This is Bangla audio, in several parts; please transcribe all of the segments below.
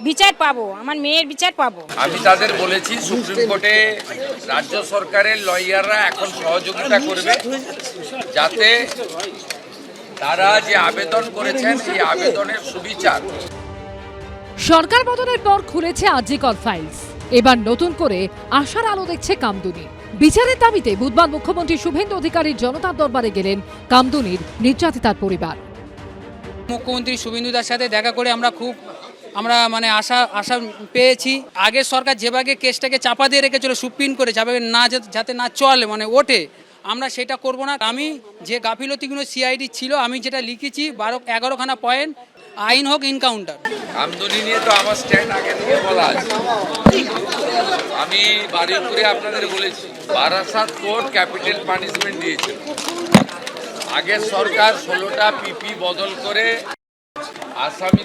বিচার পাবো, আমার মেয়ের বিচার পাবো। আমি তাদের বলেছি সুপ্রিম কোর্টে রাজ্য সরকারের লয়াররা এখন সহযোগিতা করবে, যাতে তারা যে আবেদন করেছেন এই আবেদনের সুবিচার। সরকার বদলের পর খুলেছে আরজিকর ফাইলস। এবার নতুন করে আশার আলো দেখছে কামদুনি। বিচারের দাবিতে বুধবার মুখ্যমন্ত্রী শুভেন্দু অধিকারীর জনতার দরবারে গেলেন কামদুনির নির্যাতিতার পরিবার। মুখ্যমন্ত্রী শুভেন্দু দার সাথে দেখা করে আমরা আশা পেয়েছি। আগের সরকার যেভাবে কেসটাকে চাপা দিয়ে রেখেছিল সুপ্রিম কোর্টে, যাতে না চলে ওঠে, আমরা সেটা করব না। আমি যে গাফিলতিগুলো সিআইডি ছিল, আমি যেটা লিখেছি 11খানা পয়েন্ট, আইন হোক ইনকাউন্টার। কামদুনি নিয়ে তো আমার স্ট্যান্ড আগে থেকে বলা আছে। আমি বারুইপুরে আপনাদের বলেছি, বারাসাত কোর্ট ক্যাপিটাল পানিশমেন্ট দিয়েছে। আগের সরকার 16টা পিপি বদল করে আসামি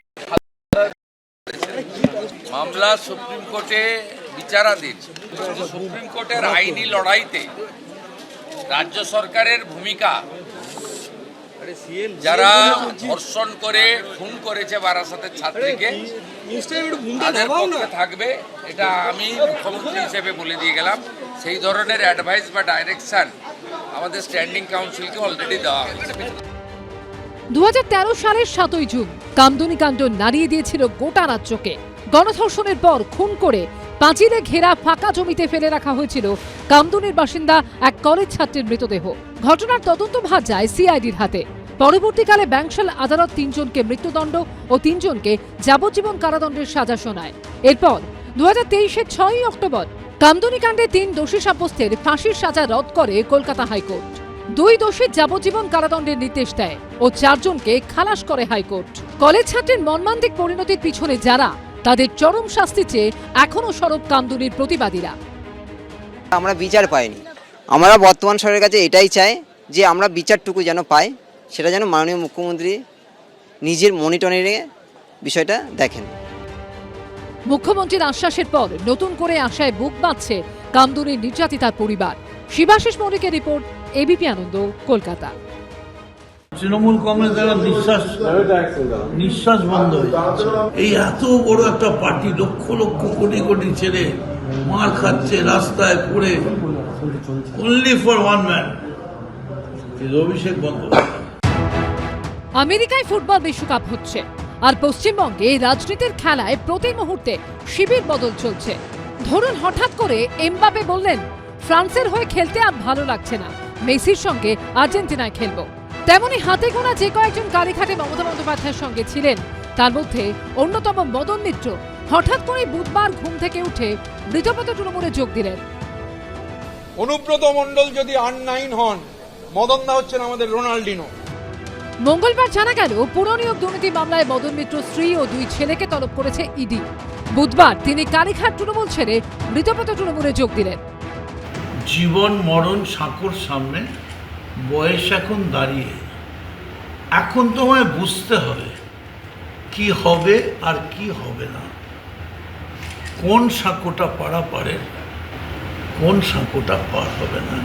মামলা সুপ্রিম কোর্টে বিচারাধীন। সুপ্রিম কোর্টের আইনি লড়াইতে রাজ্য সরকারের ভূমিকা, যারা ধর্ষণ করে খুন করেছে বারাসাতের ছাত্রীকে, তাদের পক্ষে থাকবে, এটা আমি মুখ্যমন্ত্রী হিসেবে বলে দিয়ে গেলাম। সেই ধরনের অ্যাডভাইস বা ডাইরেকশন আমাদের স্ট্যান্ডিং কাউন্সিলকে অলরেডি দেওয়া হয়েছে। 2013 সালের 7ই জুন কামদুনি কাণ্ড নাড়িয়ে দিয়েছিল গোটা রাজ্যকে। গণধর্ষণের পর খুন করে পাঁচিলে ঘেরা ফাঁকা জমিতে ফেলে রাখা হয়েছিল কামদুনির বাসিন্দা এক কলেজ ছাত্রীর মৃতদেহ। ঘটনার তদন্ত ভার যায় সিআইডির হাতে। পরবর্তীকালে ব্যাংশাল আদালত 3 জনকে মৃত্যুদণ্ড ও 3 জনকে যাবজ্জীবন কারাদণ্ডের সাজা শোনায়। এরপর 2023-এর 6ই অক্টোবর কামদুনি কাণ্ডে 3 দোষী সাব্যস্তের ফাঁসির সাজা রদ করে কলকাতা হাইকোর্ট। 2 দোষীর যাবজ্জীবন কারাদণ্ডের নির্দেশ দেয় ও 4 জনকে খালাস করে হাইকোর্ট। কলেজ ছাত্রীর মর্মান্তিক পরিণতির পিছনে যারা, তাদের চরম শাস্তি চেয়ে এখনো সরব কামদুনির প্রতিবাদীরা। আমরা বিচার পাইনি। আমরা বর্তমান সরকারের কাছে এটাই চাই যে আমরা বিচারটুকু যেন পাই, সেটা যেন মাননীয় মুখ্যমন্ত্রী নিজের মনিটরিংয়ে বিষয়টা দেখেন। মুখ্যমন্ত্রীর আশ্বাসের পর নতুন করে আশায় বুক বাঁধছে কামদুনির নির্যাতিতার পরিবার। শিবাশিস মৌলিকের রিপোর্ট, এবিপি আনন্দ, কলকাতা। তৃণমূল কংগ্রেস দ্বারা নিঃশ্বাস বন্ধ হয়ে যাচ্ছে। এই এত বড় একটা পার্টি, লক্ষ লক্ষ কোটি কোটি ছেলে মার খাচ্ছে রাস্তায় পড়ে, only for one man, Abhishek Bandyopadhyay. আমেরিকায় ফুটবল বিশ্বকাপ হচ্ছে, আর পশ্চিমবঙ্গে রাজনীতির খেলায় প্রতি মুহূর্তে শিবির বদল চলছে। ধরুন হঠাৎ করে এমবাপে বললেন ফ্রান্সের হয়ে খেলতে আর ভালো লাগছে না, মেসির সঙ্গে আর্জেন্টিনায় খেলবো। তেমনি হাতে গোনা যে কয়েকজন কালীঘাটে মমতা বন্দ্যোপাধ্যায়ের সঙ্গে ছিলেন, তার মধ্যে অন্যতম মদন মিত্র হঠাৎ করে বুধবার ঘুম থেকে উঠে মৃতপ্রায় তৃণমূলে যোগ দিলেন। অনুব্রত মণ্ডল যদি R9 হন, মদন দা হচ্ছেন আমাদের রোনাল্ডিনো। মঙ্গলবার জানা গেল পুরনিয়োগ দুর্নীতি মামলায় মদন মিত্র স্ত্রী ও 2 ছেলেকে তলব করেছে ইডি। বুধবার তিনি কালীঘাট তৃণমূল ছেড়ে মৃতপ্রায় তৃণমূলে যোগ দিলেন। জীবন মরণ সাঁকোর সামনে, বয়স এখন দাঁড়িয়ে, এখন তোমায় বুঝতে হবে কি হবে আর কি হবে না, কোন সাঁকোটা পাড়া পারে, কোন সাঁকোটা পার হবে না।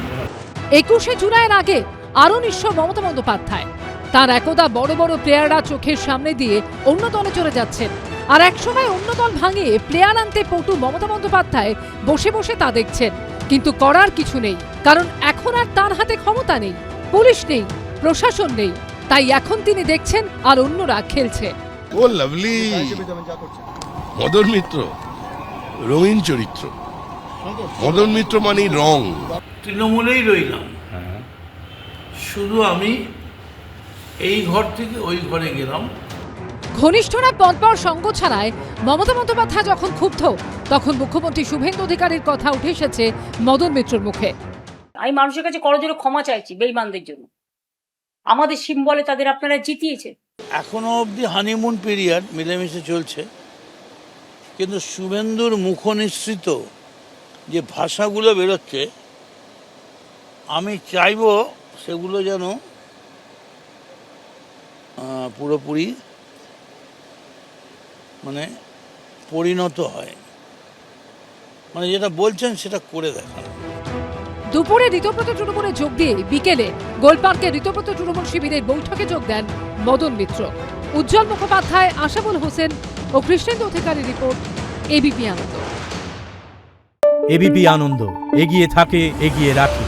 21শে জুলাইয়ের আগে আরও নিঃস্ব মমতা বন্দ্যোপাধ্যায়। তার একদা বড় বড় প্লেয়াররা চোখের সামনে দিয়ে অন্য দলে চলে যাচ্ছেন, আর একসময় অন্য দল ভাঙিয়ে প্লেয়ার আনতে পটু মমতা বন্দ্যোপাধ্যায় বসে বসে তা দেখছেন। কিন্তু করার কিছু নেই, কারণ এখন আর তার হাতে ক্ষমতা নেই, পুলিশ নেই, প্রশাসন নেই। তাই এখন তিনি দেখছেন আর অন্যরা খেলছে। ও লাভলি মদন মিত্র, রঙিন চরিত্র। মদন মিত্র মানে রং। তৃণমূলেই রইলাম, শুধু আমি এই ঘর থেকে ওই ঘরে গেলাম। ঘনিষ্ঠরা পরপর সঙ্গ ছাড়ায় মমতা বন্দ্যোপাধ্যায় যখন ক্ষুব্ধ, তখন মুখ্যমন্ত্রী শুভেন্দু অধিকারীর কথা উঠে এসেছে মদন মিত্রর মুখে। আমি মানুষের কাছে করজোড়ে ক্ষমা চাইছি বেঈমানদের জন্য। আমাদের সিম্বলে তাদের আপনারা জিতিয়েছে। এখনো অবধি হানিমুন পিরিয়ড মিলেমিশে চলছে, কিন্তু শুভেন্দুর মুখনিসৃত যে ভাষাগুলো বেরোচ্ছে, আমি চাইব সেগুলো যেন পুরোপুরি পরিণত হয়, যেটা বলছেন সেটা করে দেখান। দুপুরে ঋতব্রত তৃণমূলে যোগ দিয়ে বিকেলে গোলপার্কে ঋতব্রত তৃণমূল শিবিরের বৈঠকে যোগ দেন মদন মিত্র। উজ্জ্বল মুখোপাধ্যায়, আশাবুল হোসেন ও ও কৃষ্ণেন্দু অধিকারীর রিপোর্ট, এবিপি আনন্দ। এবিপি আনন্দ, এগিয়ে থাকে, এগিয়ে রাখে।